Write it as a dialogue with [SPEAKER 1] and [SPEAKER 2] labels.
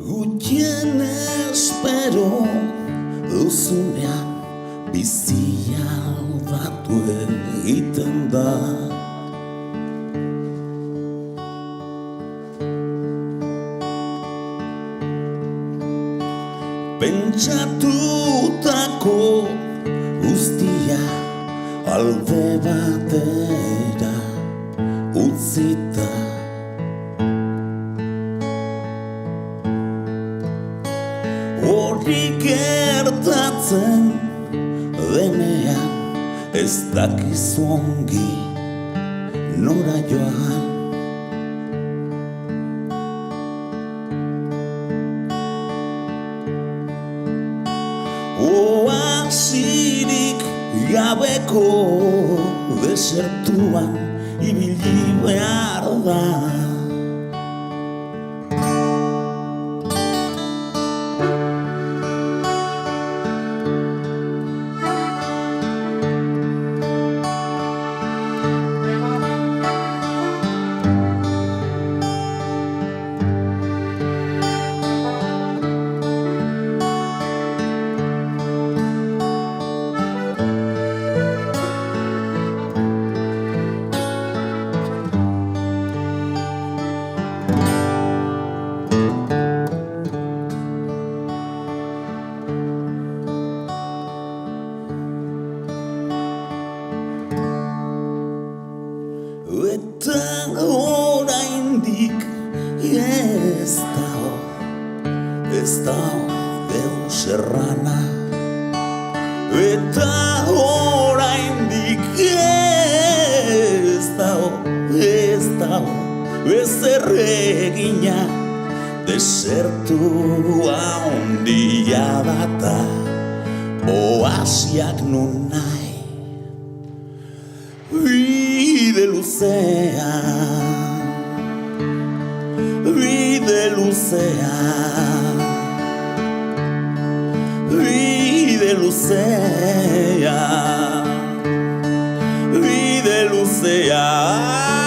[SPEAKER 1] Gutien espero duzunean bizia aldatu egiten da. Pentsatutako guztia alde batera utzita. Hori gertatzen denean ez dakizu ongi nora joan. Oasirik gabeko desertuan ibili behar da. Eta oraindik ez dago deus errana. Eta oraindik ez dago ezer egina. Desertua handia data oasiak nun nahi. Bide luzea, bide luzea, bide luzea, bide luzea.